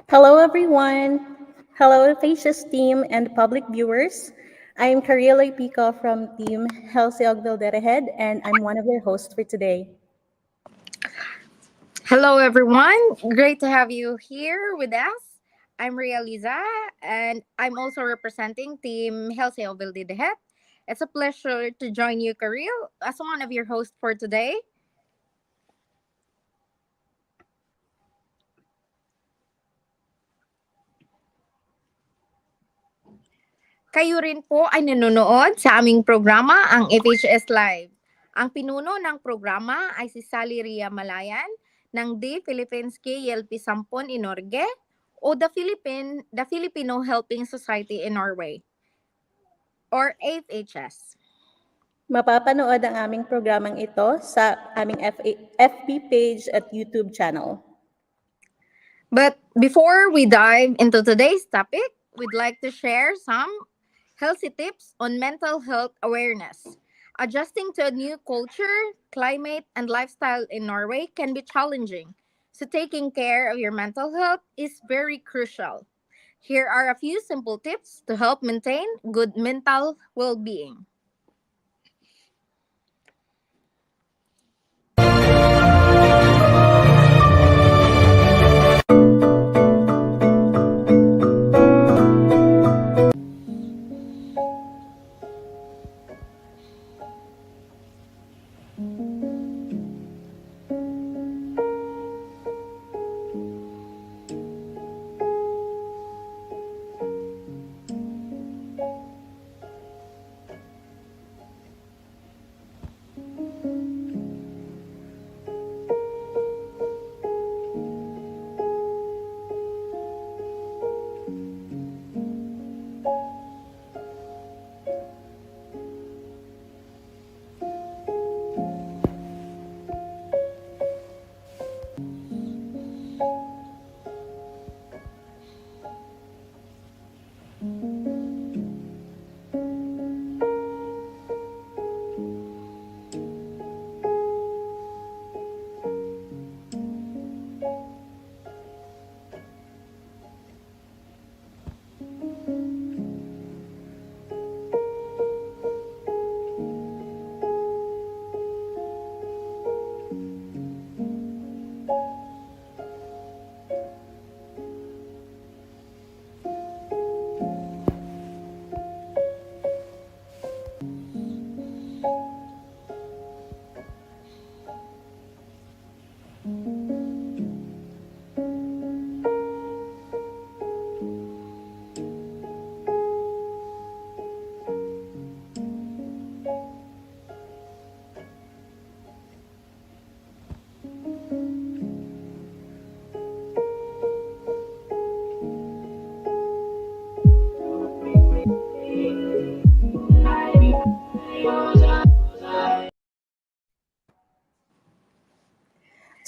Hello, everyone. Hello, FHS team and public viewers. I'm Karila Pico from Team Healthy Ogville and I'm one of your hosts for today. Hello, everyone. Great to have you here with us. I'm Ria Liza, and I'm also representing Team Healthy Ovildidehet. It's a pleasure to join you, Karil, as one of your hosts for today. Kayo rin po ay nanonood sa aming programa, ang FHS Live. Ang pinuno ng programa ay si Sally Ria Malayan ng The Philippines KLP Sampon Inorge o the Filipino Helping Society in Norway or FHS. Mapapanood ang aming programang ito sa aming FB page at YouTube channel. But before we dive into today's topic, we'd like to share some healthy tips on mental health awareness. Adjusting to a new culture, climate, and lifestyle in Norway can be challenging, so taking care of your mental health is very crucial. Here are a few simple tips to help maintain good mental well being.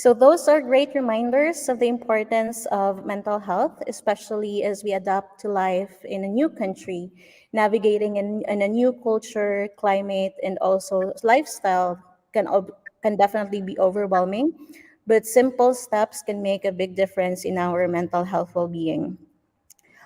So, those are great reminders of the importance of mental health, especially as we adapt to life in a new country, navigating in a new culture, climate, and also lifestyle can definitely be overwhelming. But simple steps can make a big difference in our mental health well being.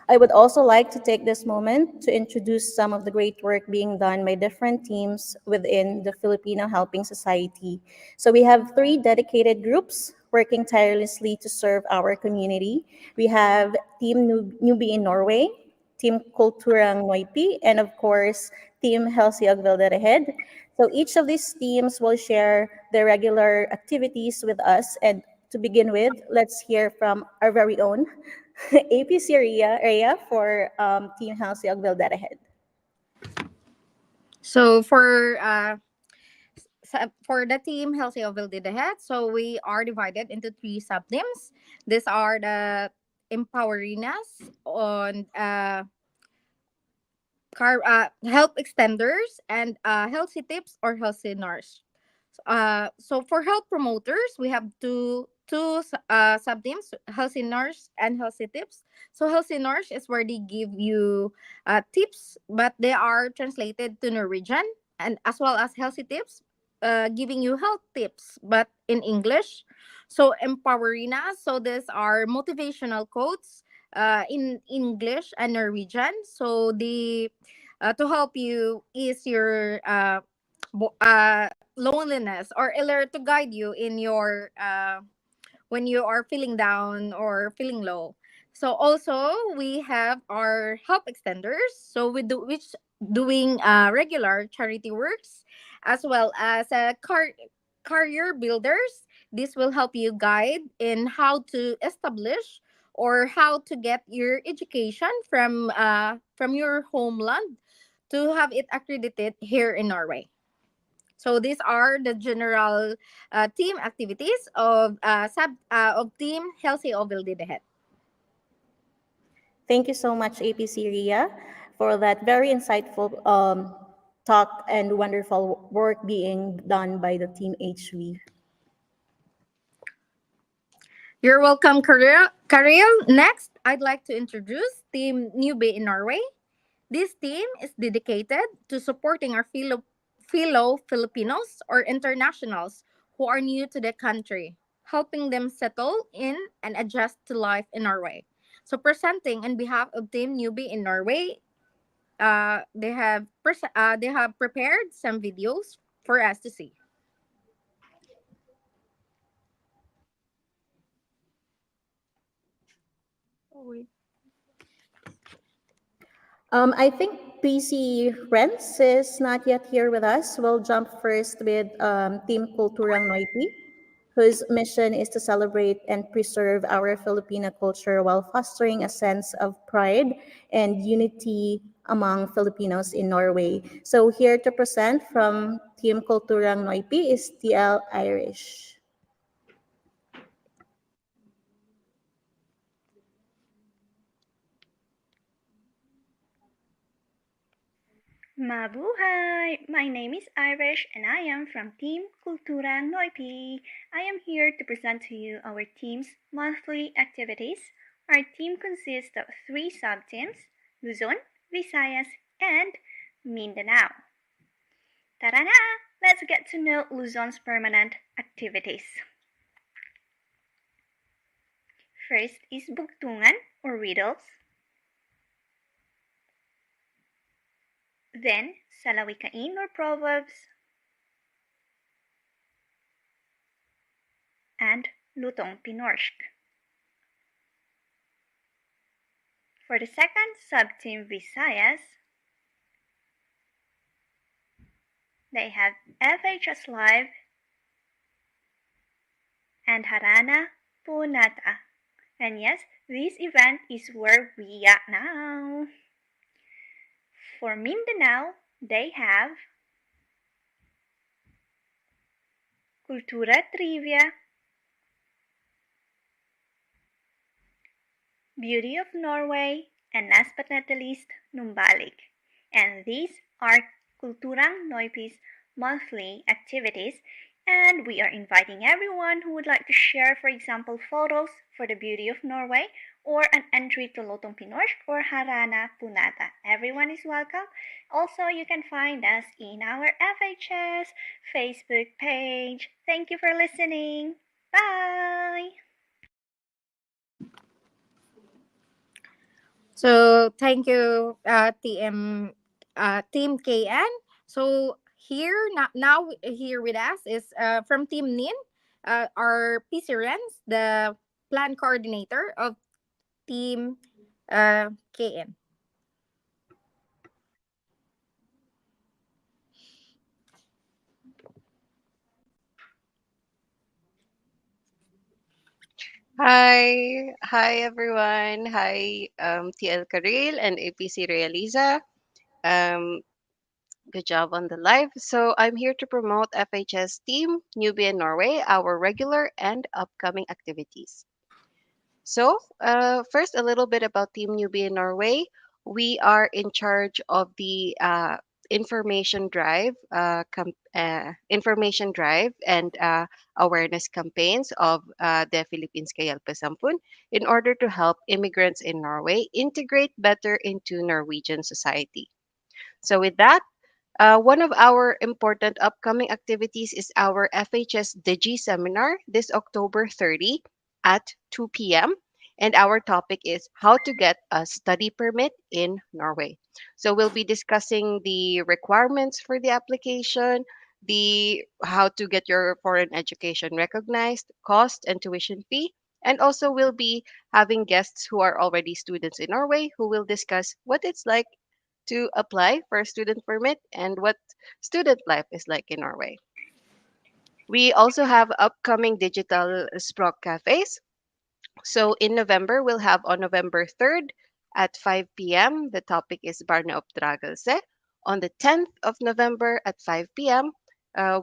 I would also like to take this moment to introduce some of the great work being done by different teams within the Filipino Helping Society. So we have three dedicated groups working tirelessly to serve our community. We have Team Newbie in Norway, Team Kulturang Noipi, and of course, Team Helsiagvilder Ahead. So each of these teams will share their regular activities with us. And to begin with, let's hear from our very own APC area for Team Healthy Ogville Ahead. So for the team Healthy Oval did ahead, so we are divided into three sub teams. These are the empowering us on health extenders and healthy tips or healthy nurse. So for health promoters, we have two sub teams: healthy nurse and healthy tips. So healthy nurse is where they give you tips, but they are translated to Norwegian, and as well as healthy tips. giving you health tips, but in English. So Empowerina. So these are motivational quotes in English and Norwegian. So the to help you ease your loneliness, or to guide you in your when you are feeling down or feeling low. So also we have our help extenders. So we do which doing regular charity works, as well as career builders. This will help you guide in how to establish or how to get your education from your homeland to have it accredited here in Norway. So these are the general team activities of Team Healthy Oval did ahead. Thank you so much, APC Ria, for that very insightful talk and wonderful work being done by the Team HV. You're welcome, Karil. Next, I'd like to introduce Team Newbie in Norway. This team is dedicated to supporting our fellow Filipinos or internationals who are new to the country, helping them settle in and adjust to life in Norway. So, presenting on behalf of Team Newbie in Norway, they have prepared some videos for us to see. I think PC Renz is not yet here with us. We'll jump first with Team Kulturang Noipi, whose mission is to celebrate and preserve our Filipino culture while fostering a sense of pride and unity among Filipinos in Norway. So here to present from Team Kulturang Noipi is TL Irish. Mabuhay! My name is Irish and I am from Team Kultura Noipi. I am here to present to you our team's monthly activities. Our team consists of three sub-teams: Luzon, Visayas, and Mindanao. Tara na! Let's get to know Luzon's permanent activities. First is Bugtungan or riddles. Then Salawikain or proverbs. And Lutong Pinorsk. For the second sub-team Visayas, they have FHS Live and Harana Punata. And yes, this event is where we are now. For Mindanao, they have Cultura Trivia, Beauty of Norway, and last but not the least, Numbalik. And these are Kulturang Noipi's monthly activities, and we are inviting everyone who would like to share, for example, photos for the Beauty of Norway or an entry to Lotong Pinorsk or Harana Punata. Everyone is welcome. Also, you can find us in our FHS Facebook page. Thank you for listening. Bye! So thank you, Team KN. So now here with us is from Team NIN, our PC Renz, the plan coordinator of Team KN. Hi everyone. Hi, TL Karil and APC Realiza. Um, Good job on the live. So I'm here to promote FHS Team Newbie in Norway, our regular and upcoming activities. So, first, a little bit about Team Newbie in Norway. We are in charge of the information drive and awareness campaigns of the Philippines Kayal Pesampun in order to help immigrants in Norway integrate better into Norwegian society. So, with that, One of our important upcoming activities is our FHS Digi Seminar this October 30 at 2 p.m. And our topic is how to get a study permit in Norway. So we'll be discussing the requirements for the application, the how to get your foreign education recognized, cost and tuition fee, and also we'll be having guests who are already students in Norway who will discuss what it's like to apply for a student permit and what student life is like in Norway. We also have upcoming digital Sprock cafes. So in November, we'll have on November 3rd at 5 p.m. The topic is Barneoppdragelse. On the 10th of November at 5 p.m.,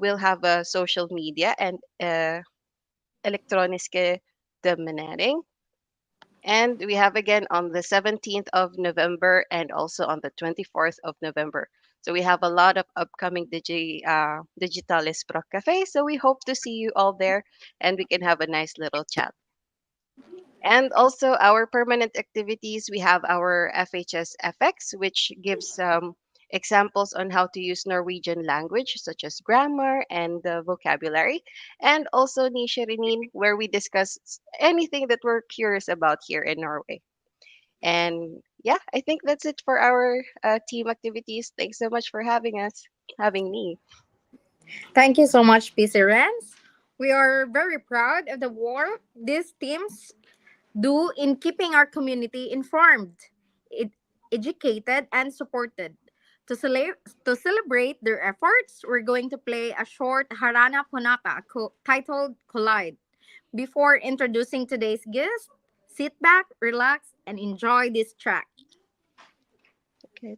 we'll have a social media and elektroniske dominering. And we have again on the 17th of November and also on the 24th of November. So we have a lot of upcoming Digitalis Pro Cafe. So we hope to see you all there and we can have a nice little chat. And also our permanent activities, we have our FHS FX, which gives examples on how to use Norwegian language, such as grammar and vocabulary. And also Nisharinin, where we discuss anything that we're curious about here in Norway. And yeah, I think that's it for our team activities. Thanks so much for having me. Thank you so much, PC Renz. We are very proud of the work these teams do in keeping our community informed, ed- educated, and supported. To celebrate their efforts, we're going to play a short Harana Ponaka titled Collide. Before introducing today's guest, sit back, relax, and enjoy this track. Okay.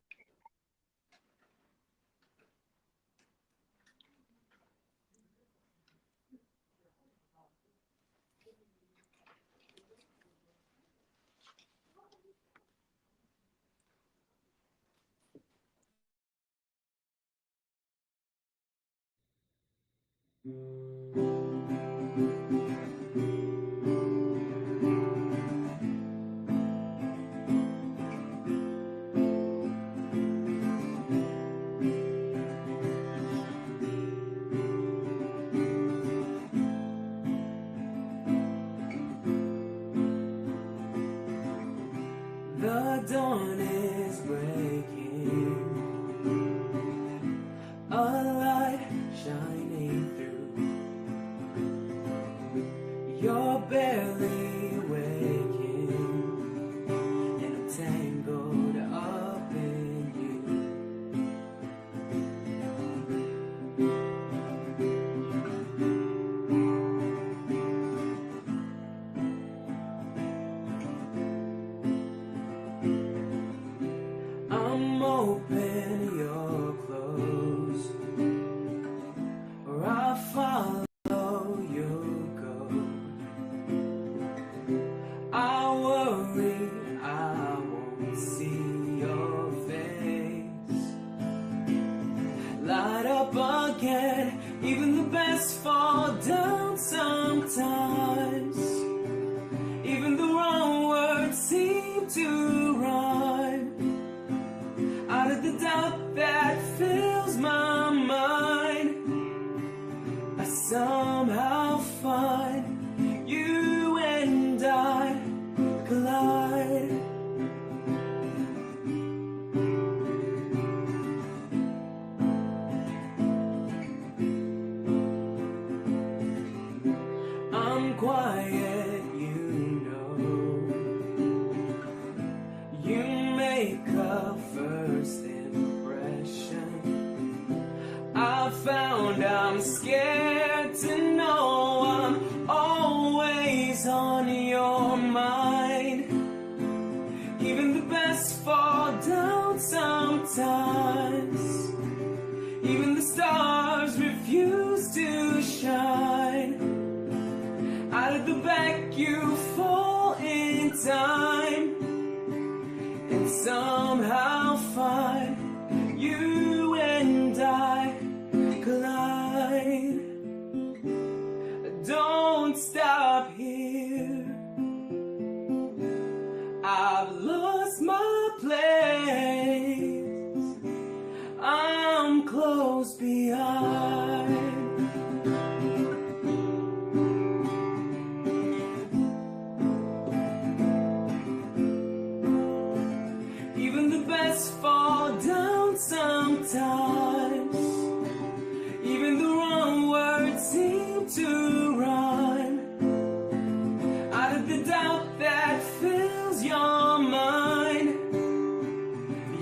The dawn is breaking, a light shining through. You're barely waking, and I'm tangled up in you. I'm open, you're closed, or I follow you go. I worry I won't see your face. Light up again, even the best fall down sometimes. Even the wrong words seem to rhyme. Out of the doubt that fills my mind, I somehow find you and I collide. I'm quiet, you know. You make a first impression. I found I'm scared to know I'm always on your mind. Even the best fall down sometimes. Even the stars refuse to shine. Out of the back you fall in time, and somehow find you and I collide. Don't stop here, I've lost my place. I'm to run out of the doubt that fills your mind.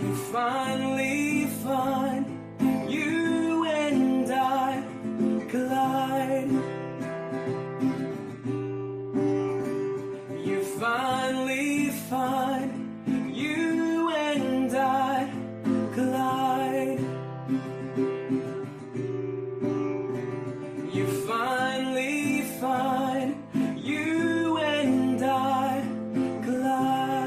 You finally find you and I collide. You finally find you and I collide. You finally find you and I collide.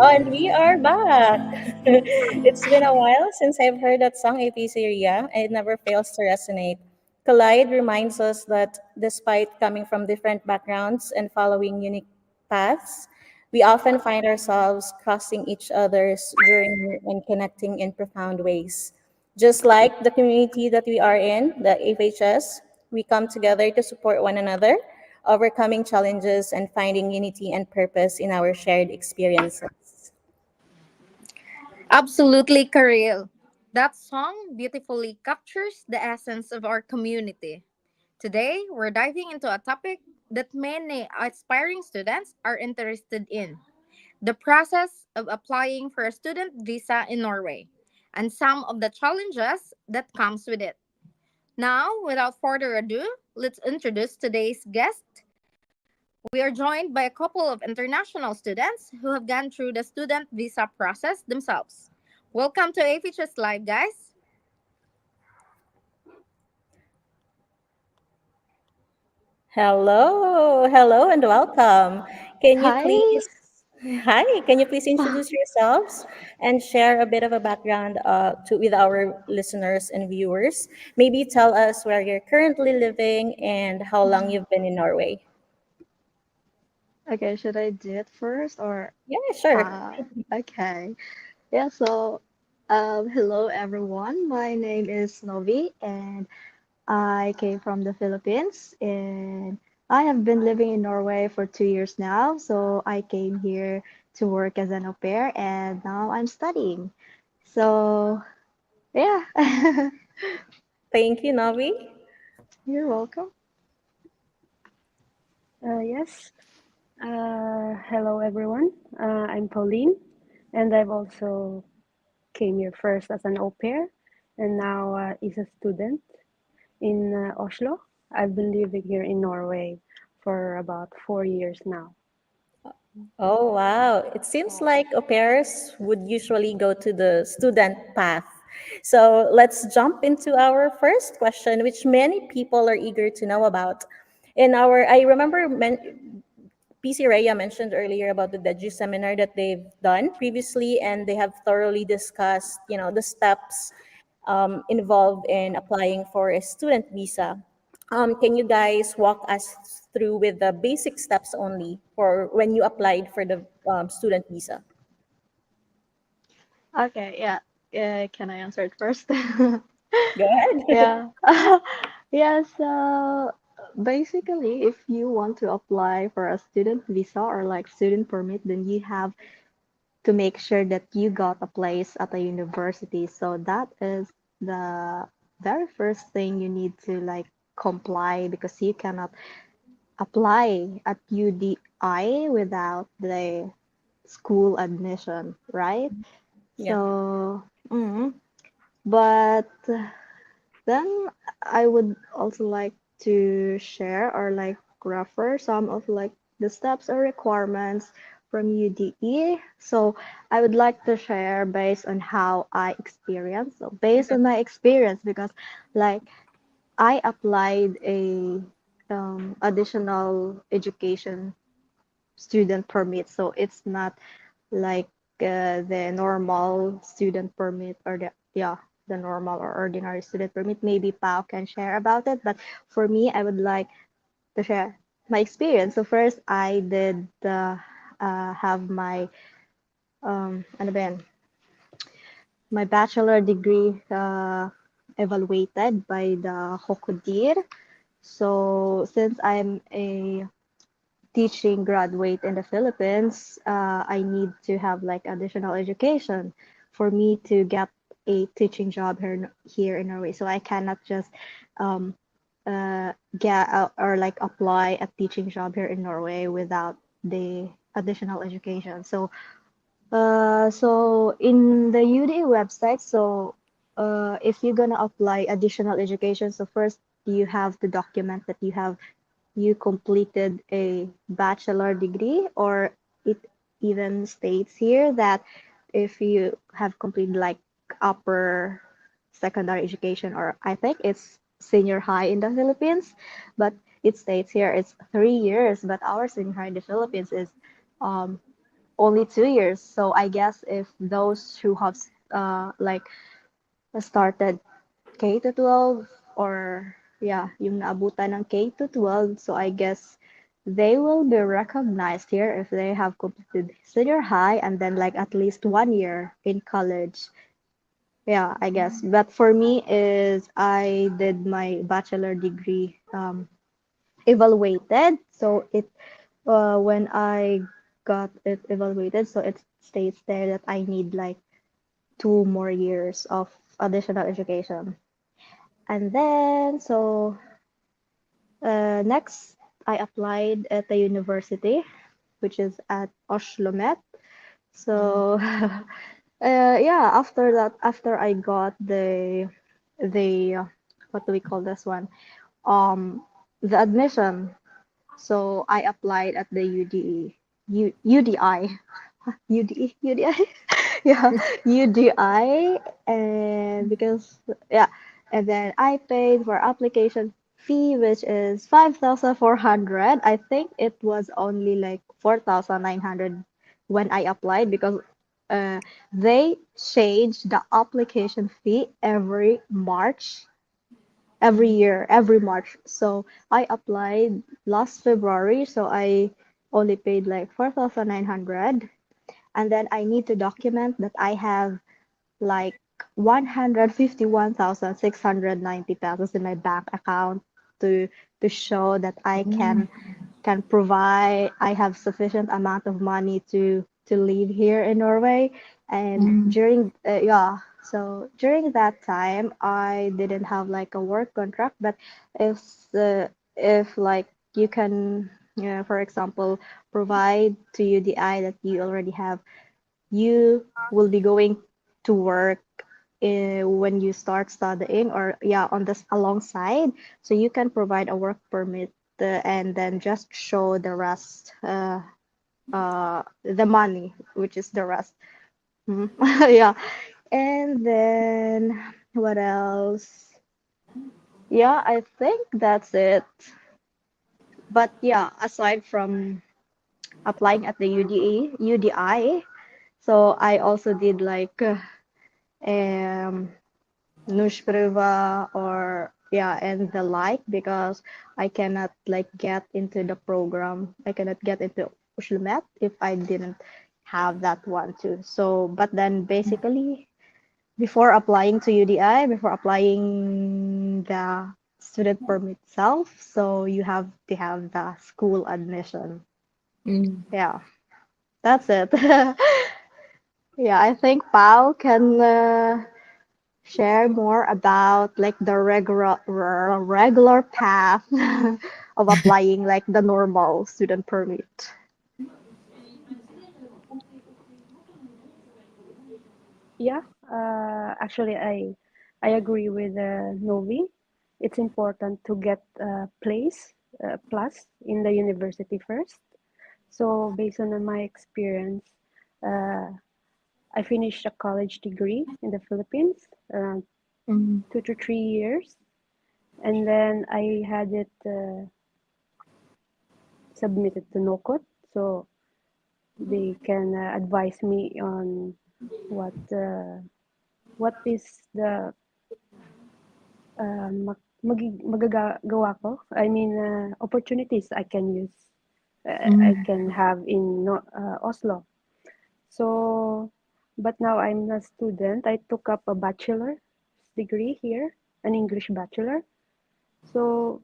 Oh, and we are back. It's been a while since I've heard that song, APC Ria, and it never fails to resonate. Collide reminds us that despite coming from different backgrounds and following unique paths, we often find ourselves crossing each other's journey and connecting in profound ways. Just like the community that we are in, the FHS, we come together to support one another, overcoming challenges and finding unity and purpose in our shared experiences. Absolutely, Karil. That song beautifully captures the essence of our community. Today, we're diving into a topic that many aspiring students are interested in: the process of applying for a student visa in Norway and some of the challenges that comes with it. Now, without further ado, let's introduce today's guest. We are joined by a couple of international students who have gone through the student visa process themselves. Welcome to AFHS Live, guys. Hello, and welcome. Can you Hi. please, hi, can you please introduce yourselves and share a bit of a background with our listeners and viewers? Maybe tell us where you're currently living and how long you've been in Norway. Okay, should I do it first or Yeah, sure. okay. Yeah, so hello everyone. My name is Novi and I came from the Philippines and I have been living in Norway for 2 years now. So I came here to work as an au pair and now I'm studying. So yeah, Thank you, Navi. you're welcome. Yes. Hello, everyone. I'm Pauline, and I've also came here first as an au pair, and now is a student in Oslo. I've been living here in Norway for about 4 years now. Oh, wow. It seems like au pairs would usually go to the student path. So let's jump into our first question, which many people are eager to know about. I remember PC Raya mentioned earlier about the Deji seminar that they've done previously, and they have thoroughly discussed, the steps involved in applying for a student visa. Can you guys walk us through with the basic steps only for when you applied for the student visa? Okay, yeah. Can I answer it first? Go ahead. Yeah. Yeah, so basically, if you want to apply for a student visa or like student permit, then you have to make sure that you got a place at a university. So that is the very first thing you need to like comply because you cannot apply at UDI without the school admission, right? Yeah. So, but then I would also like to share or like refer some of like the steps or requirements from UDE. So I would like to share based on how I experienced. So based on my experience, because like I applied a additional education student permit, so it's not like the normal student permit or the normal or ordinary student permit. Maybe Pao can share about it, but for me, I would like to share. my experience. So first, I did have ano ba yan? My bachelor degree evaluated by the Hokodir. So since I'm a teaching graduate in the Philippines, I need to have like additional education for me to get a teaching job here in Norway. So I cannot just um, get or like apply a teaching job here in Norway without the additional education. So in the UDA website, if you're gonna apply additional education, so first you have to document that you completed a bachelor degree, or it even states here that if you have completed like upper secondary education, or I think it's senior high in the Philippines, but it states here it's 3 years, but our senior high in the Philippines is um, only 2 years. So I guess if those who have like started K to 12, or yeah, yung naabutan ng K to 12. So I guess they will be recognized here if they have completed senior high and then like at least 1 year in college. Yeah, I guess. But for me is I did my bachelor degree evaluated. So when I got it evaluated, so it states there that I need like 2 more years of additional education. And then, next, I applied at the university, which is at Oslomet. So, yeah, after that, after I got the what do we call this one? Um, the admission. So I applied at the UDI, UDI, yeah, UDI, and because yeah, and then I paid for application fee, which is 5,400. I think it was only like 4,900 when I applied, because uh, they change the application fee every year, every March. So I applied last February, so I only paid like 4,900, and then I need to document that I have like 151,690 pesos in my bank account to show that I can provide, I have sufficient amount of money to live here in Norway. And during yeah, so during that time I didn't have like a work contract. But if if like you can, for example, provide to UDI that you already have, you will be going to work when you start studying, or yeah, on this alongside, so you can provide a work permit, and then just show the rest, the money, which is the rest. Mhm. Yeah, and then what else? Yeah, I think that's it. But yeah, aside from applying at the UDI, so I also did like um Nushpriva, or yeah, and the like, because I cannot like get into the program. I cannot get into Ushlumet if I didn't have that one too. So, but then basically before applying to UDI, before applying the student permit itself, so you have to have the school admission. Yeah, that's it. Yeah, I think Pao can share more about like the regular path of applying like the normal student permit. Yeah, actually, I agree with Novi. It's important to get a place plus in the university first. So based on my experience, uh, I finished a college degree in the Philippines around 2 to 3 years, and then I had it submitted to NOCOT, so they can advise me on what uh, what is the magagawa ko. I mean, opportunities I can use, I Mm. can have in Oslo. So, but now I'm a student. I took up a bachelor degree here, an English bachelor. So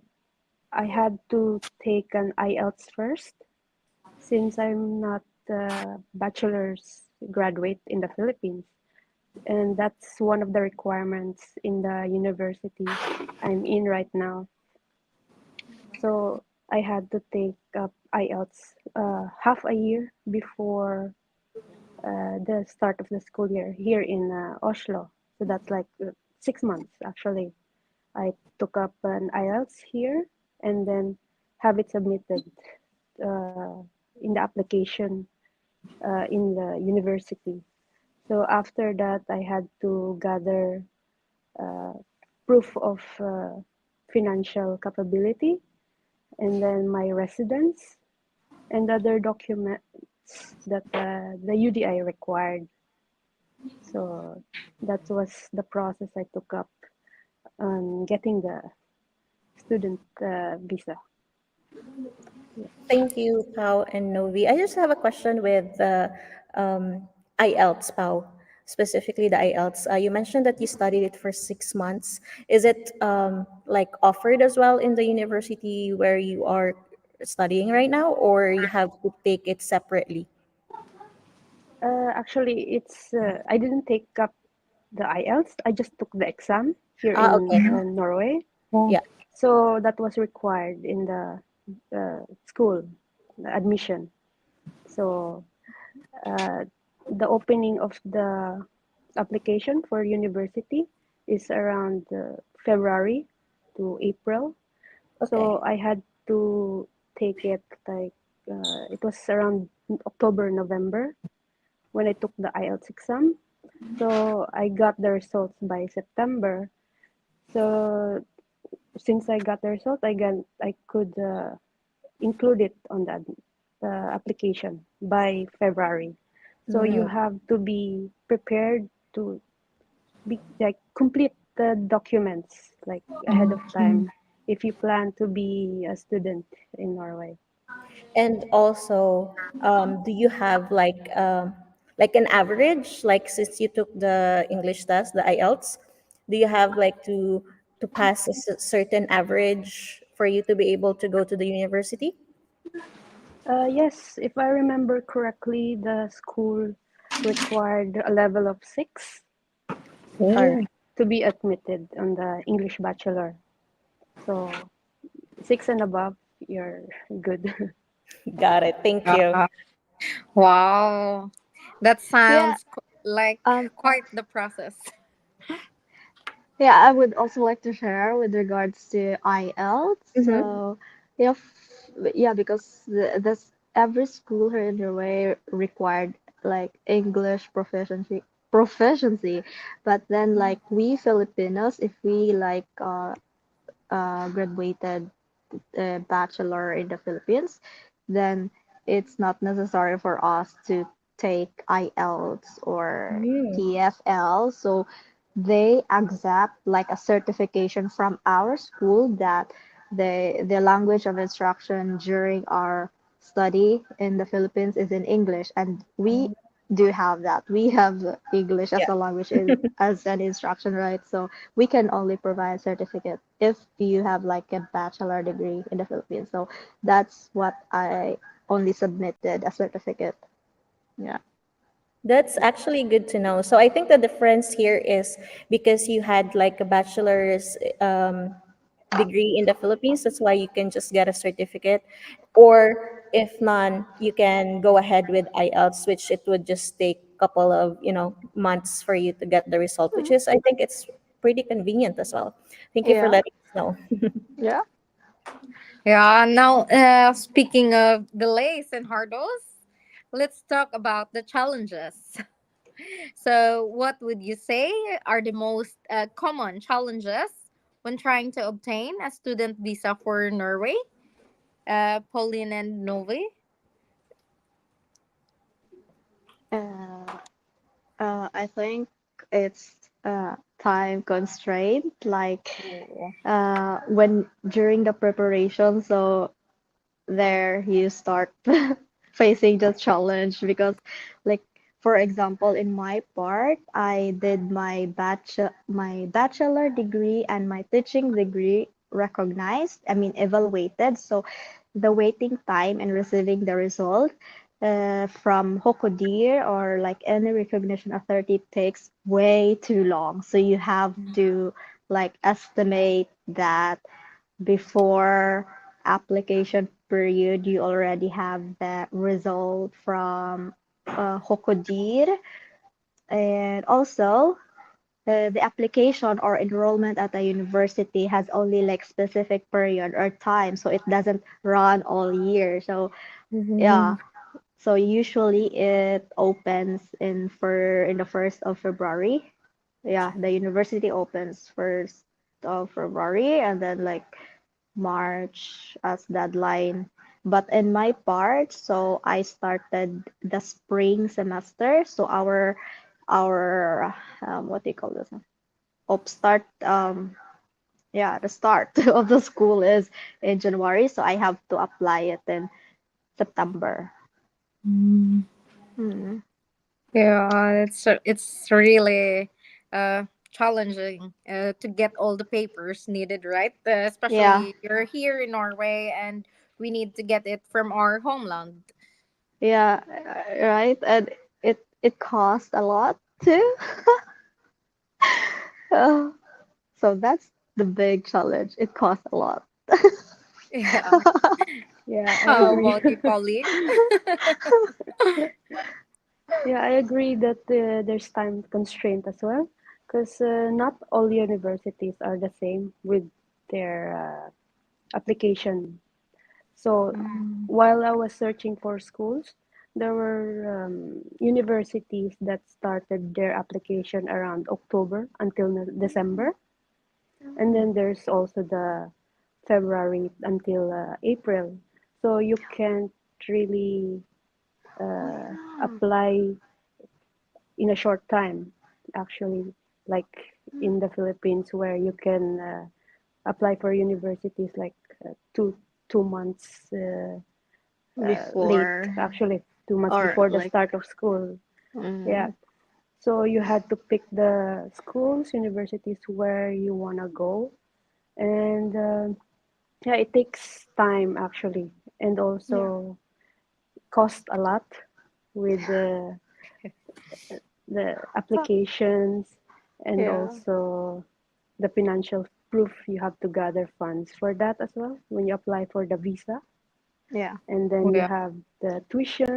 I had to take an IELTS first since I'm not a bachelor's graduate in the Philippines. And that's one of the requirements in the university I'm in right now. So I had to take up IELTS half a year before the start of the school year here in Oslo. So that's like 6 months actually. I took up an IELTS here and then have it submitted uh, in the application in the university. So after that, I had to gather uh, proof of financial capability and then my residence and other documents that the UDI required. So that was the process I took up on getting the student visa. Yeah. Thank you, Pau and Novi. I just have a question with the IELTS, Pau, specifically the IELTS. You mentioned that you studied it for 6 months. Is it like offered as well in the university where you are studying right now, or you have to take it separately? Actually, it's I didn't take up the IELTS. I just took the exam here Ah, in okay. Norway. Oh. Yeah. So that was required in the school the admission. So uh, the opening of the application for university is around February to April. Okay. So I had to take it like it was around October, November when I took the IELTS exam. So I got the results by September. So since I got the result, I could include it on the application by February. So you Mm, have to be prepared to be like complete the documents like ahead of Mm. time if you plan to be a student in Norway. and also, do you have like an average? Like since you took the English test, the IELTS, do you have like to pass a certain average for you to be able to go to the university? Yes, if I remember correctly, the school required a level of 6 All right, Oh. to be admitted on the English bachelor. So 6 and above, you're good. got it. Thank you. Yeah. Wow. That Yeah, sounds like um, quite the process. yeah, I would also like to share with regards to IELTS. Mm-hmm. So, yeah, yeah, because this every school here in Norway required like English proficiency, but then like we Filipinos, if we like graduated bachelor in the Philippines, then it's not necessary for us to take IELTS or Mm, TFL. So they accept like a certification from our school that the language of instruction during our study in the Philippines is in English, and we do have that. We have English yeah. as a language as an instruction, right? So we can only provide certificate if you have like a bachelor degree in the Philippines. So that's what I only submitted a certificate. Yeah. That's actually good to know. So I think the difference here is because you had like a bachelor's degree in the Philippines, that's why you can just get a certificate. Or if none, you can go ahead with IELTS, which it would just take a couple of, months for you to get the result, which is I think it's pretty convenient as well. Thank you for Yeah. letting us know. Yeah. Yeah. Now, speaking of delays and hurdles, let's talk about the challenges. So, what would you say are the most common challenges when trying to obtain a student visa for Norway? Pauline and Novi? Uh, I think it's time constraint, like Oh. when during the preparation, so there you start facing the challenge because like for example in my part I did my bachelor degree and my teaching degree recognized, I mean evaluated, so the waiting time and receiving the result from Hokodir or like any recognition authority takes way too long, so you have to like estimate that before application period, you already have the result from Hokodir. And also, the application or enrollment at a university has only like specific period or time, so it doesn't run all year. So yeah, Mhm. so usually it opens in the 1st of February. Yeah, the university opens 1st of February and then like March as deadline. But in my part, so I started the spring semester. So our what do you call this? Op start yeah, the start of the school is in January, so I have to apply it in September. Mm. Mm, Yeah, it's really challenging to get all the papers needed, right? yeah, Especially you're here in Norway and we need to get it from our homeland. yeah, right. And it costs a lot too. Uh, so that's the big challenge. It costs a lot. Yeah. Yeah, I How agree. about you, Pauline? Yeah, I agree that there's time constraint as well, because not all universities are the same with their application. So while I was searching for schools, there were universities that started their application around October until December, and then there's also the February until April. So you can't really apply in a short time, actually, like in the Philippines, where you can apply for universities like 2 months late, Before actually, 2 months or before the like start of school. Yeah. mm, So you had to pick the schools, universities where you want to go. And yeah, it takes time actually, and yeah, also cost a lot with the applications, and yeah, also the financial proof. You have to gather funds for that as well when you apply for the visa, yeah, and then you Yeah. have the tuition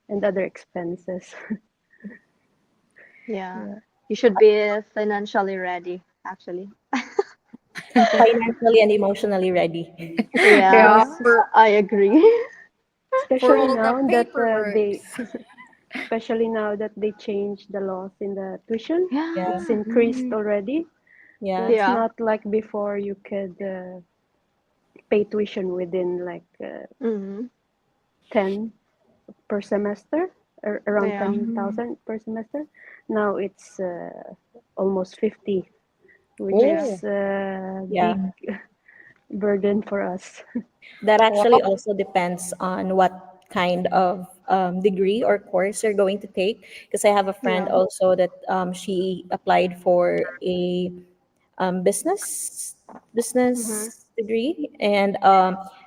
and other expenses. yeah. Yeah. You should be financially ready, actually. Financially and emotionally ready. Yeah, Yes, Yeah, I agree. for especially all the now that paperwork. they changed the laws in the tuition. Yeah, Yeah. It's increased Mm, already. So yeah, it's yeah. not like before you could pay tuition within like Mm, 10 per semester, or around yeah. 10,000 per semester. Now it's almost 50, which Yeah. is Oh, a yeah. big burden for us. That actually wow. also depends on what kind of degree or course you're going to take. Because I have a friend Yeah. also that she applied for a business Mm-hmm. degree, and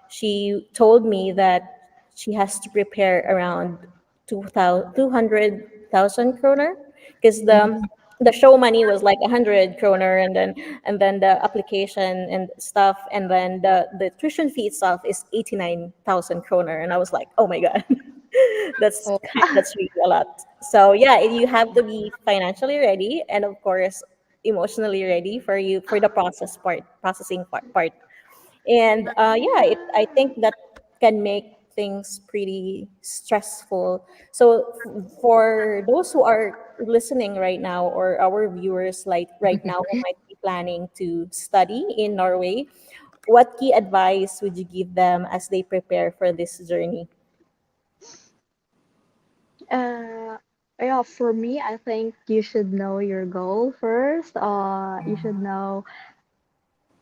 she told me that she has to prepare around 200,000 kroner, because the show money was like 100 kroner, and then the application and stuff, and then the tuition fee itself is 89,000 kroner, and I was like, oh my god. Oh, That's really a lot. So yeah, you have to be financially ready, and of course emotionally ready for the processing part. And yeah, I think that can make things pretty stressful. So for those who are listening right now, or our viewers like right now who might be planning to study in Norway, what key advice would you give them as they prepare for this journey? Uh, Yeah, for me, I think you should know your goal first. You should know,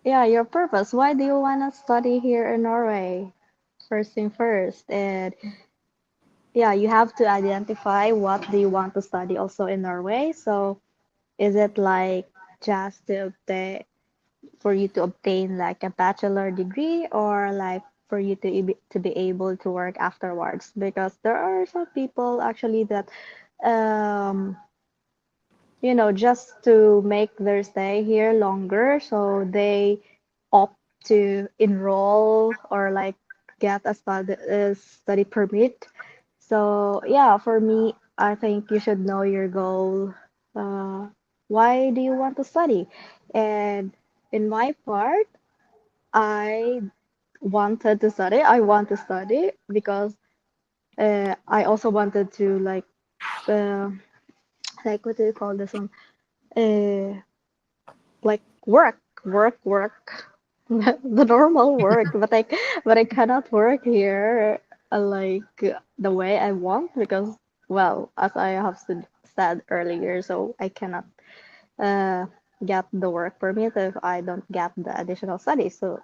yeah, your purpose. Why do you want to study here in Norway? First thing first. And yeah, you have to identify what do you want to study also in Norway. So is it like just to obtain for you to obtain like a bachelor degree or like for you to be able to work afterwards? Because there are some people actually that um just to make their stay here longer, so they opt to enroll or like get a study permit. So yeah, for me, I think you should know your goal. Uh, why do you want to study? And in my part, I wanted to study. I want to study because I also wanted to uh, like what do you call this one? Uh, like work, the normal work, but I cannot work here the way I want because, well, as I have said earlier, so I cannot uh, get the work permit if I don't get the additional study. So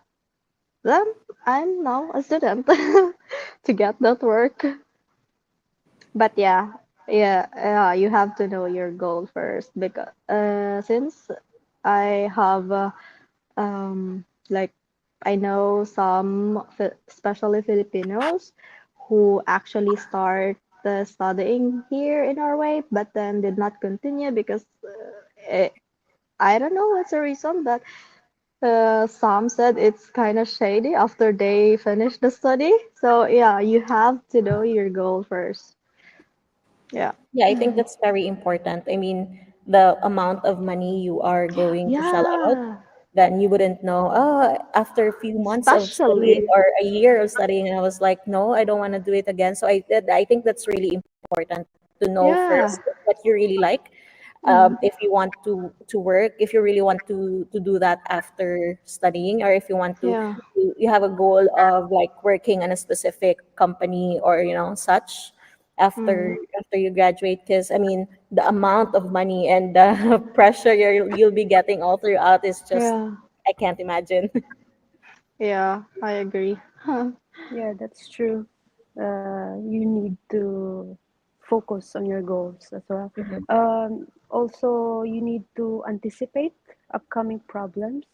then I'm now a student to get that work. But yeah, you have to know your goal first because since I have like I know some, especially Filipinos, who actually start studying here in Norway, but then did not continue because I don't know what's the reason, but some said it's kind of shady after they finish the study. So yeah, you have to know your goal first. Yeah. Yeah, I think that's very important. I mean, the amount of money you are going to shell out, Yeah, then you wouldn't know, oh, after a few months of studying especially. or a year of studying, and I was like, no, I don't want to do it again. So I think that's really important to know Yeah. first what you really like. Mm, If you want to work, if you really want to do that after studying, or if you want yeah. you have a goal of like working in a specific company or such after Mm, after you graduate, because I mean the amount of money and the pressure you'll be getting all throughout is just, yeah. I can't imagine. Yeah, I agree. Yeah, that's true. You need to focus on your goals as well. Mhm. Also, you need to anticipate upcoming problems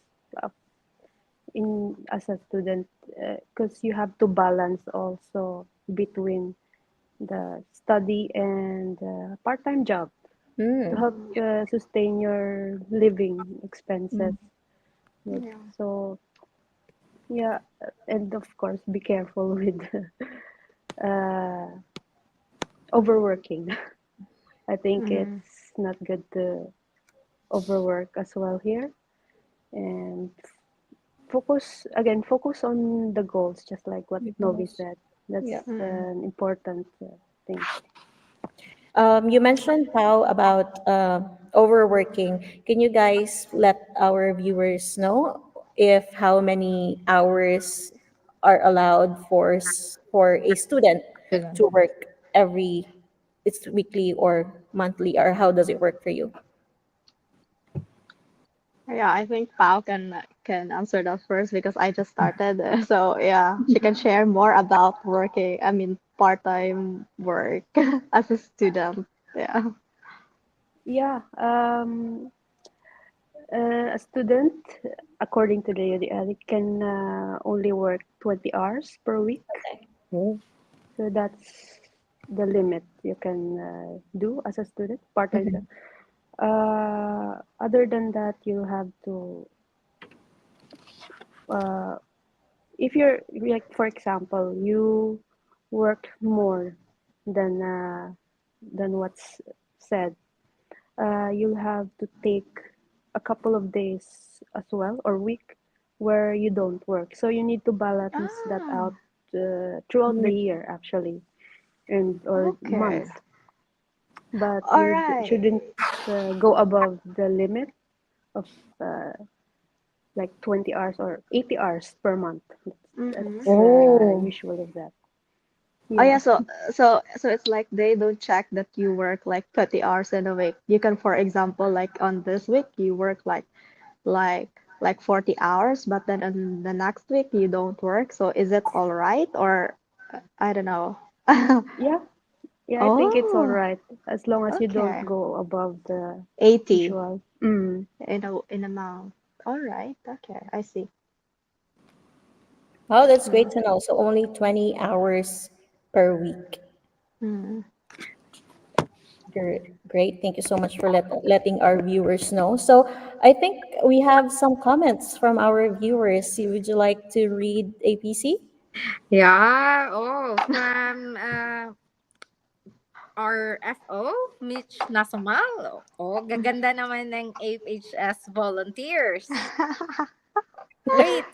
uh, in as a student because you have to balance also between the study and part-time job to Mm. help sustain your living expenses. Yes. Yeah. So yeah, and of course, be careful with uh, overworking. I think Mm, it's not good to overwork as well here. And focus on the goals, just like what Novi Because, said. That's yeah. mm. an important thing. You mentioned how about overworking. Can you guys let our viewers know if how many hours are allowed for a student to work every, it's weekly or monthly, or how does it work for you? Yeah, I think Pao can answer that first because I just started. So yeah, she can share more about working, I mean part-time work as a student. Yeah. Yeah, a student, according to the UDL, can only work 20 hours per week. Oh. So that's the limit you can do as a student, part-time job. Mhm. Other than that, you have to, uh, if you're like, for example, you work more than uh, than what's said, you'll have to take a couple of days as well or week where you don't work. So you need to balance that Ah, out throughout the Mm. year actually, and or okay. month. But All right. shouldn't go above the limit of uh, like 20 hours or 80 hours per month. Mm-hmm. That's Oh. usually that. Oh yeah, Yeah. so it's like they don't check that you work like 20 hours in a week. You can, for example, like on this week you work like like 40 hours, but then on the next week you don't work. So is it all right or I don't know. Yeah. Yeah, I think it's all Oh, right as long as you don't okay. go above the 80 usual. Mm. in a month. All right. Okay, I see. Oh, that's Yeah. great to know. So only 20 hours per week. Hmm. Great. Thank you so much for letting our viewers know. So I think we have some comments from our viewers. Would you like to read APC? Yeah. Oh, from our FO, Mitch Nasamal. Oh, gaganda naman ng FHS volunteers. Wait,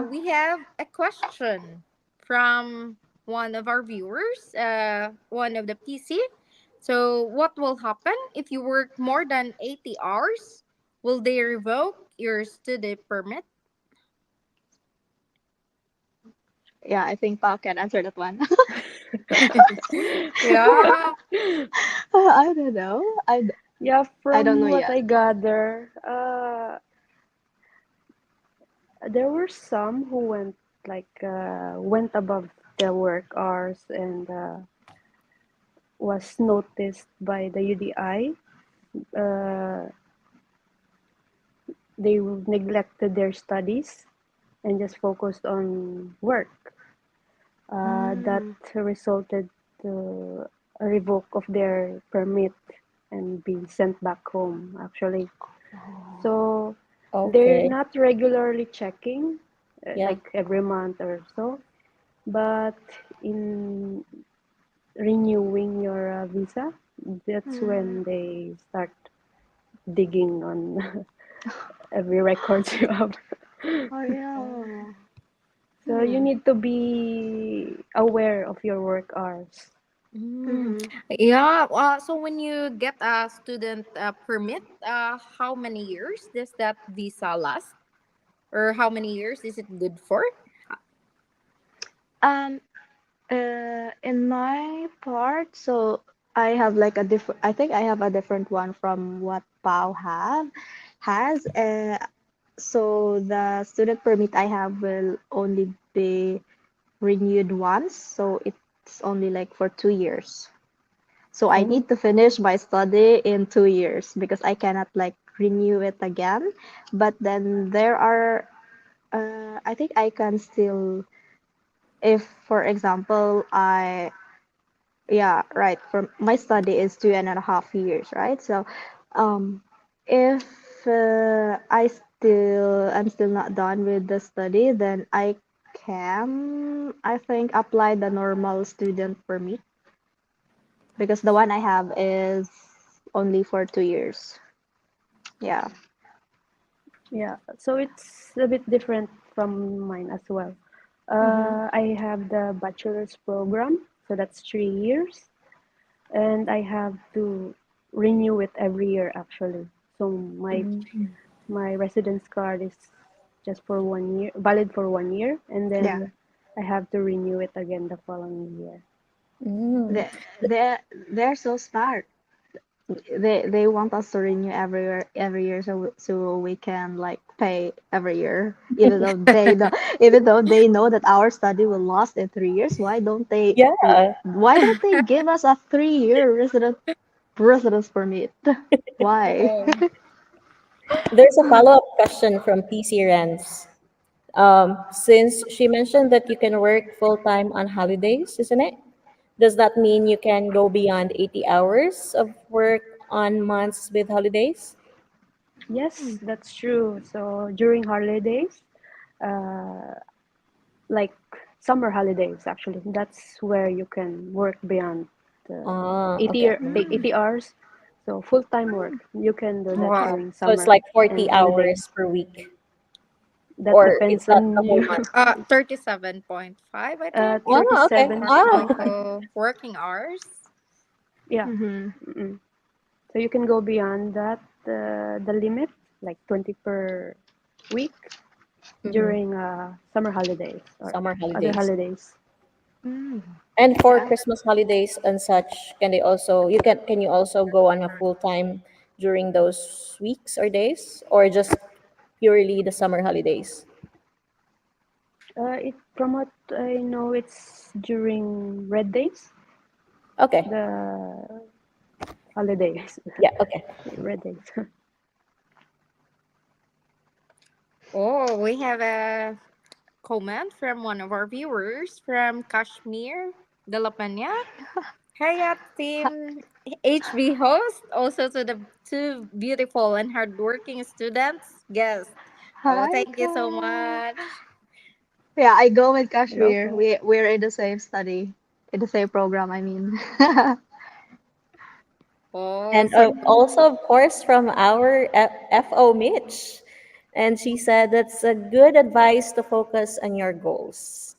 we have a question from one of our viewers, one of the PC. So, what will happen if you work more than 80 hours? Will they revoke your study permit? Yeah, I think Pao can answer that one. Yeah. I don't know. Yeah, I don't from know what yet. I gather, there were some who went above their work hours and was noticed by the UDI. Uh, they neglected their studies and just focused on work. That Mm. resulted to a revoke of their permit and being sent back home, actually. Oh. So they're Okay. not regularly checking, Yeah. like every month or so, but in renewing your visa, that's Mm. when they start digging on every record you have. Oh yeah. So you Hmm. need to be aware of your work hours. Mm. Mm-hmm. Yeah. So, when you get a student permit, how many years does that visa last? Or how many years is it good for? Um, in my part, so I have like a different. I think I have a different one from what Pau has. So the student permit I have will only be renewed once, so it's only like for 2 years. So I Oh. need to finish my study in 2 years because I cannot like renew it again. But then there are, I think I can still, if for example, yeah, right, for my study is 2.5 years, right? So, um, if I'm still not done with the study, then I can, I think, apply the normal student permit because the one I have is only for 2 years. Yeah. Yeah, so it's a bit different from mine as well. Mm-hmm. I have the bachelor's program, so that's 3 years, and I have to renew it every year actually. So Mm. my residence card is just for 1 year, valid for 1 year, and Yeah. then I have to renew it again the following year. Mm. They they they're so smart. They want us to renew every year so we can like pay every year even though they know that our study will last in 3 years. Yeah. Why don't they give us a 3 year residence permit? Why? Oh. There's a follow-up question from PC Rens. Since she mentioned that you can work full-time on holidays, isn't it? Does that mean you can go beyond 80 hours of work on months with holidays? Yes, that's true. So during holidays, uh, like summer holidays, actually, that's where you can work beyond the Ah, 80 okay. year, take 80 hours. So full time work, you can do that Wow. during So it's summer like 40 and holidays. hours per week, That or is depends that on the whole you. month? 37.5, I think. Wow, okay. 37. Wow. Working hours. Yeah. Mm-hmm. Mm-mm. So you can go beyond that, the limit, like 20 per week Hmm. during summer holidays or Summer other holidays. holidays. Mm, And for yeah. Christmas holidays and such, can you also go on a full time during those weeks or days, or just purely the summer holidays? It from what I know, it's during red days, Okay. the holidays, Yeah, okay. red days. Oh, we have a comment from one of our viewers from Kashmir, De La Peña. Hey, team HB host, also to the two beautiful and hardworking students, guests. Oh, Hi, thank you so Ka. much. Yeah, I go with Hello Kashmir. po. We're in the same study, in the same program, I mean. Oh, And so also, of course, from our FO Mitch. And she said that's a good advice to focus on your goals.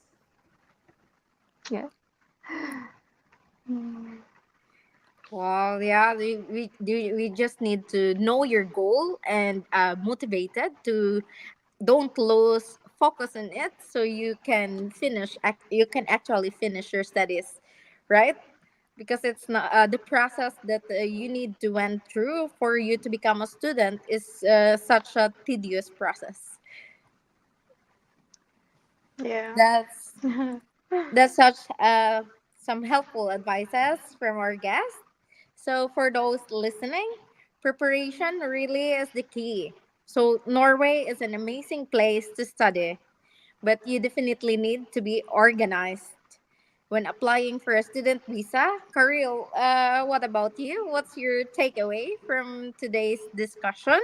Yeah. Mm. wow, yeah, we just need to know your goal and motivated to don't lose focus on it, so you can you can actually finish your studies, right? Because it's not the process that you need to went through for you to become a student is such a tedious process. Yeah. That's such some helpful advices from our guest. So for those listening, preparation really is the key. So Norway is an amazing place to study, but you definitely need to be organized when applying for a student visa. Karil, what about you? What's your takeaway from today's discussion?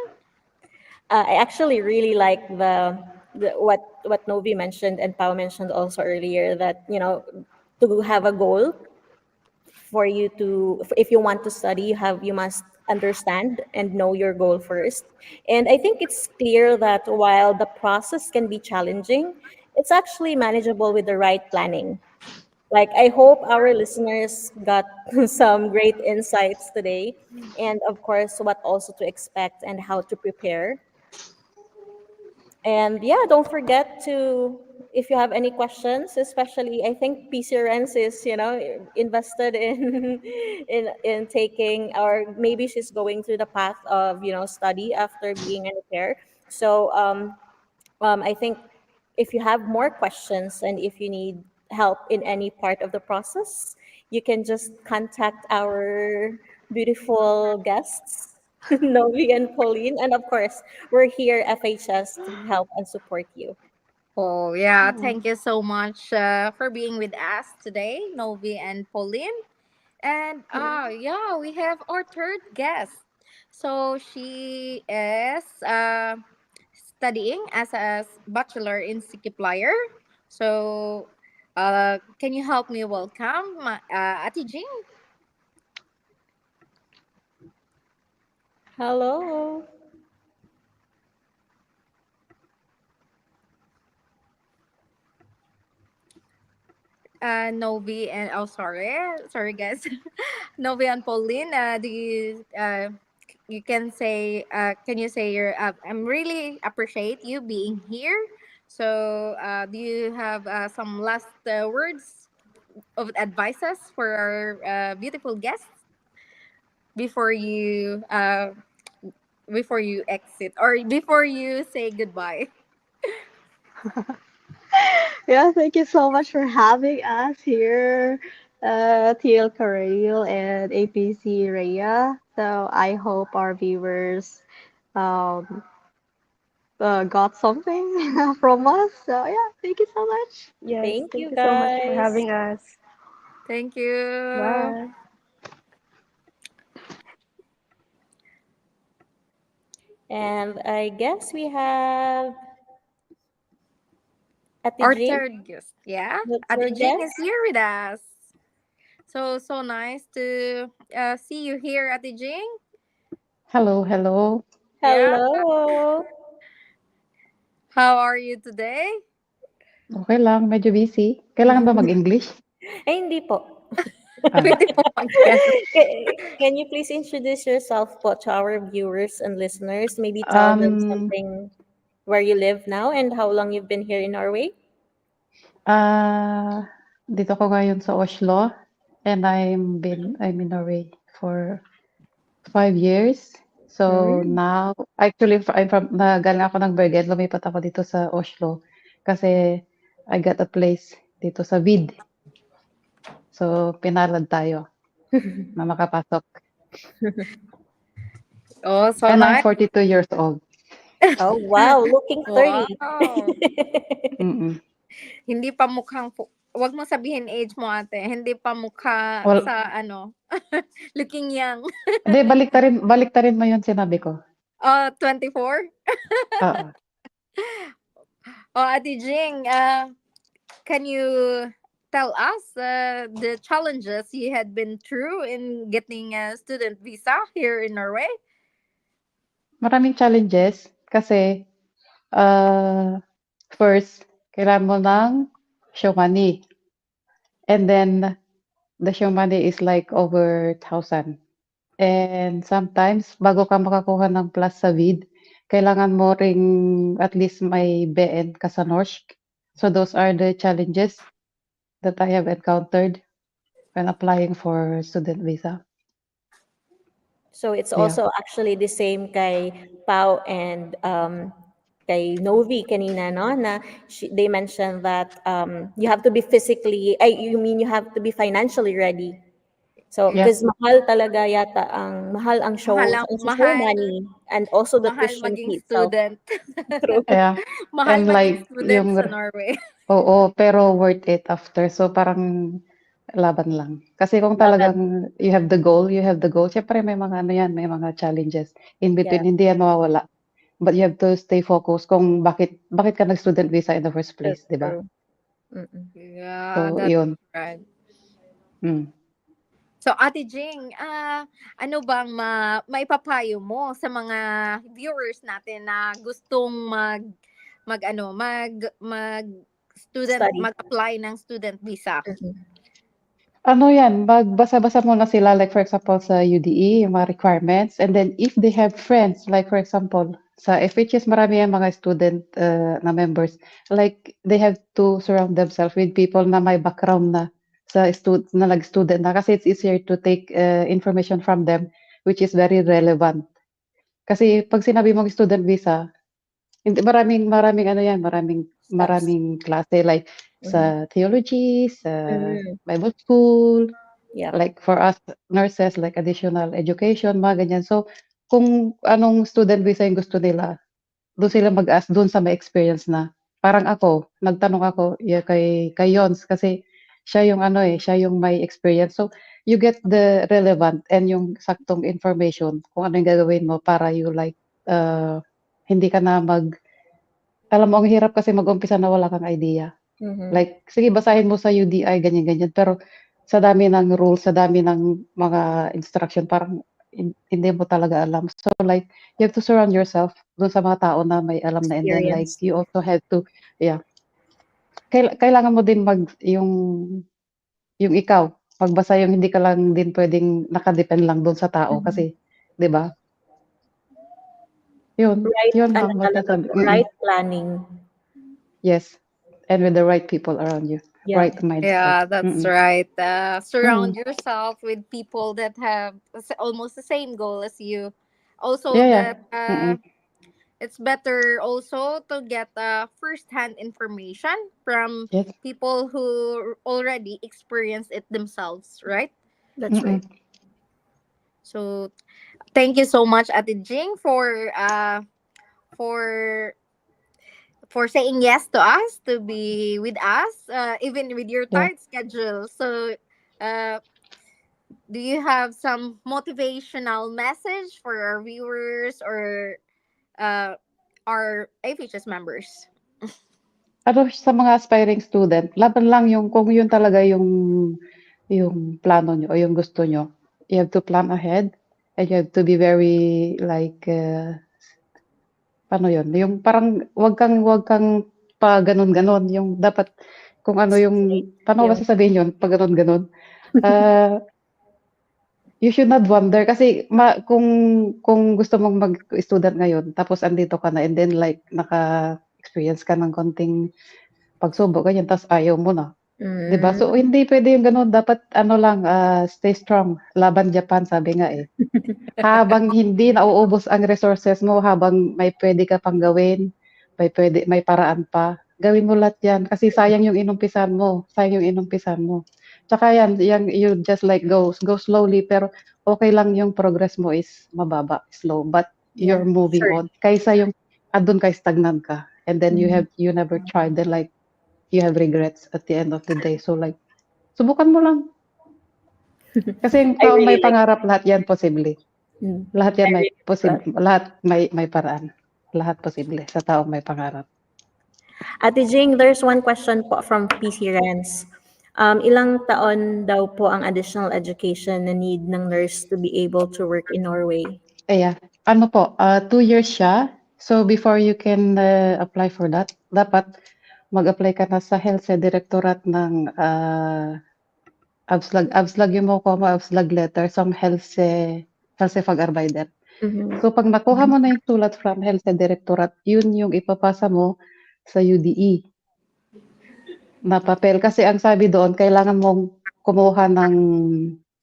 I actually really like what Novi mentioned and Pao mentioned also earlier, that to have a goal, for you to if you want to study, you must understand and know your goal first. And I think it's clear that while the process can be challenging, it's actually manageable with the right planning. Like, I hope our listeners got some great insights today, and of course what also to expect and how to prepare. And yeah, don't forget to, if you have any questions, especially I think PC Renz is, invested in in taking, or maybe she's going through the path of, study after being an au pair. So I think if you have more questions and if you need help in any part of the process, you can just contact our beautiful guests, Novi and Pauline. And of course, we're here, FHS, to help and support you. Oh, yeah. Mm. Thank you so much for being with us today, Novi and Pauline. And Yeah. yeah, we have our third guest. So she is studying as a bachelor in Sikiplier. So can you help me welcome Ati Jing? Hello. Novi and oh sorry guys, Novi and Pauline. Do you you can say can you say your I'm really appreciate you being here. So do you have some last words of advices for our beautiful guests before you exit or before you say goodbye? Yeah, thank you so much for having us here, TL Kareel and APC Rhea. So I hope our viewers um, got something from us. So yeah, thank you so much. Yes, Thank thank you, you so much for guys. having us. Thank you. Bye. And I guess we have Ate Our Jing. third guest, yeah, That's Ate your Jing is guest. here with us. So nice to see you here, Ate Jing. Hello, hello. Yeah, Hello. how are you today? Okay lang, medyo busy. Kailangan ba mag-English? Ay, hindi po. Ah, Pwede mo mag-yes. Can you please introduce yourself po to our viewers and listeners? Maybe tell them um, something, where you live now and how long you've been here in Norway. ah, Dito ko ngayon sa Oslo, and I'm in Norway for 5 years. So Mm. now, actually, galing ako ng Bergen, lumipat ako dito sa Oslo kasi I got a place dito sa Vid. So pinalad tayo na makapasok. Oh, so And I'm nice. 42 years old. Oh, wow, looking 30. Wow. Mm-mm. Hindi pa mukhang wag mo sabihin age mo, ate. Hindi pa mukha Well, sa ano, looking young. hindi, baliktarin mo yun sinabi ko. 24? Oo. Oh, Ate Jing, can you tell us the challenges you had been through in getting a student visa here in Norway? Maraming challenges kasi first, kailangan mo ng show money. And then the show money is like over 1,000. And sometimes, bago ka makakuha ng plus sa vid, kailangan mo ring at least may BN ka sa Norsk. So those are the challenges that I have encountered when applying for student visa. So it's Yeah. also actually the same kay Pau and kay Novi kanina, no? Na they mentioned that you have to be you mean you have to be financially ready. So, Yes. because mahal talaga yata mahal ang show Mahal, money and also the mahal tuition maging fee itself. student. True. Yeah. Mahal And maging like student yung sa Norway. oo, pero worth it after. So parang laban lang. Kasi kung Laban. talagang you have the goal. Siyempre may mga ano yan, may mga challenges in Yeah, between, hindi yan mawawala. But you have to stay focused kung bakit ka nag-student visa in the first that's place, 'di ba? true. Mm-mm. Yeah, So, that's 'yun. right. Mm. So, Ate Jing, ano bang maipapayo mo sa mga viewers natin na gustong Study. mag-apply ng student visa? Mhm. Ano yan, magbasa-basa muna sila like for example sa UDE, yung mga requirements, and then if they have friends, like for example, sa FHS marami yung mga student na members, like they have to surround themselves with people na may background na na nag-student na kasi it's easier to take information from them which is very relevant. Kasi pag sinabi mong student visa, hindi maraming ano yan, maraming Steps. maraming klase like Mhm. sa theology, sa Mhm. Bible school, Yep. like for us nurses, like additional education, mga ganyan. So, kung anong student visa yung gusto nila, doon sila mag-ask doon sa may experience na. Parang ako, nagtanong ako kay Yons kasi siya yung ano siya yung may experience. So, you get the relevant and yung saktong information kung ano yung gagawin mo para you like hindi ka na alam mo ang hirap kasi mag-umpisa na wala kang idea. Mhm. Like, sige basahin mo sa UDI ganyan-ganyan, pero sa dami ng rules, sa dami ng mga instruction parang hindi mo talaga alam. So like, you have to surround yourself dun sa mga tao na may alam na and then like Experience. you also have to yeah, kailangan mo din yung ikaw, magbasa yung hindi ka lang din puwedeng nakadepend lang dun sa tao Mhm. kasi 'di ba? Right, Yun ano lang talaga masasabi po, right planning. yes, and with the right people around you, Yeah. right mindset. Yeah, that's Mm. right. Mm. Surround yourself with people that have almost the same goal as you. Also, Yeah, yeah. that Mm. it's better also to get first-hand information from Yes. people who already experienced it themselves, right? That's right. Mm. So, thank you so much, Ate Jing, for saying yes to us to be with us, even with your Yeah. tight schedule. So, uh, do you have some motivational message for our viewers or uh, our AFHS members? Ano sa mga aspiring student, laban lang yung kung yun talaga yung plano niyo o yung gusto niyo. You have to plan ahead and you have to be very like, paano yun, yung parang wag kang pa gano'n-gano'n, yung dapat kung ano yung paano ko ba Yung sasabihin yun, pa gano'n-gano'n? Ah, you should not wonder kasi kung gusto mong mag-student ngayon tapos andito ka na and then like naka-experience ka ng konting pagsubok ganyan ta's ayaw mo na. 'Di ba? So, hindi puwede yung gano'n. Dapat ano lang, stay strong, laban Japan, sabi nga, eh. Habang hindi nauubos ang resources mo, habang may puwede ka pang gawin, may paraan pa, gawin mo lahat 'yan. Kasi sayang yung inumpisahan mo, sayang yung inumpisahan mo. Tsaka 'yan you just like go slowly, pero okey lang yung progress mo is mababa, slow, but Yeah, you're moving sure. on kaysa yung andun ka stagnant ka and then Mm. you never tried, then like you have regrets at the end of the day. So like, subukan mo lang. Kasi yung I taong may really like pangarap, lahat yan posible. Lahat I yan may really like that. posible, lahat may paraan. Lahat posible sa taong may pangarap. Ate Jing, there's one question po from PC Renz. Ilang taon daw po ang additional education na need ng nurse to be able to work in Norway? Yeah. Ano po, 2 years siya. So before you can apply for that, dapat mag-apply ka na sa Health Directorate ng avslag yung makukuha mo, avslag letter som helsefagarbeider. Mhm. So 'pag nakuha mo na yung sulat from Health Directorate, yun yung ipapasa mo sa UDE na papel. Kasi ang sabi doon, kailangan mong kumuha ng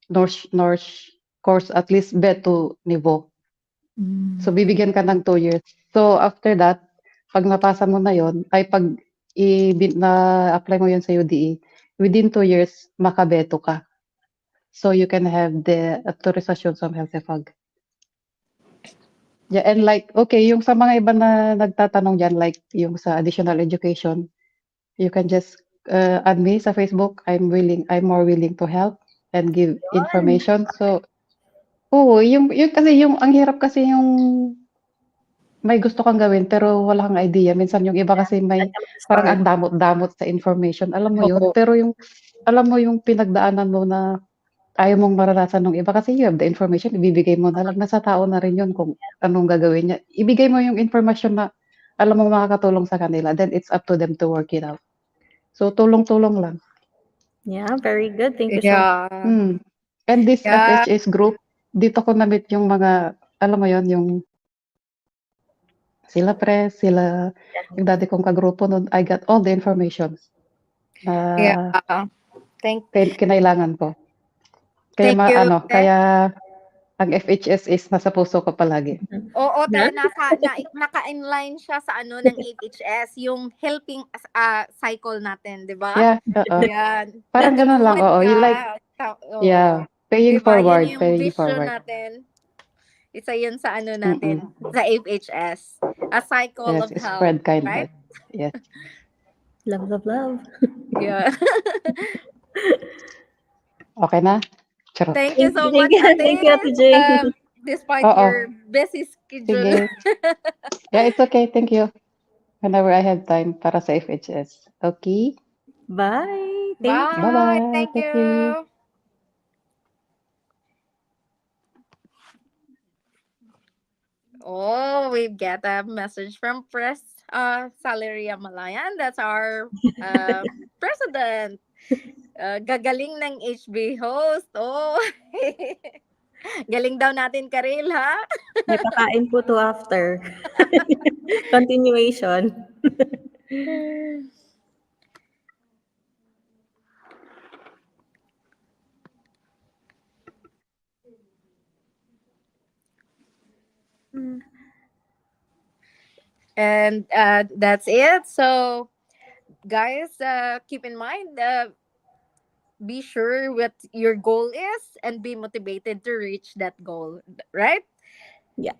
Norse course at least B2 niveau. So bibigyan ka ng 2 years. So after that, 'pag napasa mo na yon, ay 'pag na-apply mo yon sa UDE, within 2 years makabeto ka. So you can have the authorization sa Helsefag. Yeah, and like, okay, yung sa mga iba na nagtatanong diyan, like yung sa additional education, you can just add me sa Facebook. I'm more willing to help and give information. So, oo, yung kasi yung ang hirap kasi yung may gusto kang gawin pero wala kang idea. Minsan yung iba kasi Saan may ka parang mag-start? ang damot-damot sa information. Alam mo yun? Oo. Pero yung alam mo yung pinagdaanan mo na ayaw mong maranasan ng iba kasi you have the information, ibibigay mo na lang. Nasa tao na rin yun kung anong gagawin niya. Ibigay mo yung information na alam mo makakatulong sa kanila, then it's up to them to work it out. So, tulong-tulong lang. Yeah, very good. Thank you so much. Yeah. Hmm. And this Yeah. FHS group, dito ko na-meet yung mga, alam mo yon yung sila Pres, sila, yung dati kong kagrupo nun, I got all the information na Yeah. Thank kinailangan ko. Kaya thank you. kaya ang FHS is nasa puso ko palagi. Oo, Yeah? naka-inline siya sa ano ng FHS, yung helping cycle natin, 'di ba? Yeah, oo. Yan. Parang That the gano'n lang, moment oo. You like, oo. yeah, paying 'Di ba? Yun forward, yung paying vision forward. natin. Isa yun sa ano Mm. natin, sa FHS. A cycle Yes, of health, spread kindness. right? Yes. Love, love, love. Yeah. Okay na? Charot. Thank you so Thank much, you, thank you, Ate. Ate Jing. Despite Oo, your busy schedule. sige. Yeah, it's okay. Thank you. Whenever I have time para sa FHS. Okay? Bye. Thank you. Bye. Bye-bye. Thank Thank you. you. Oh, we've got a message from Press Salaria Malayan. That's our president. Gagaling ng HB host. Oh. Galing daw natin, Karil, ha? May pakain po to after. Continuation. And that's it. So, guys, keep in mind, be sure what your goal is and be motivated to reach that goal, right? Yeah.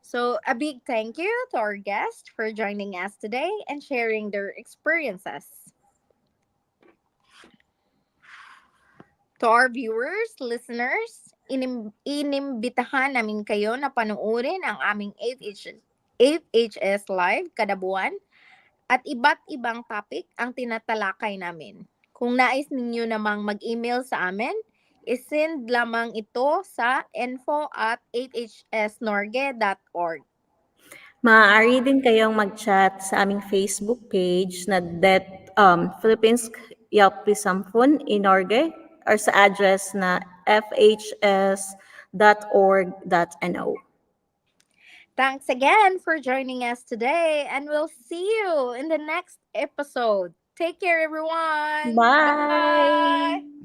So, a big thank you to our guests for joining us today and sharing their experiences. To our viewers, listeners, inimbitahan namin kayo na panoorin ang aming FHS Live kada buwan at iba't ibang topic ang tinatalakay namin. Kung nais ninyo namang mag-email sa amin, isend lamang ito sa info@fhsnorge.org. Maaari din kayong mag-chat sa aming Facebook page na Philippines Yalpisampun Inorge or sa address na fhs.org.no. Thanks again for joining us today and we'll see you in the next episode. Take care, everyone. Bye. Bye.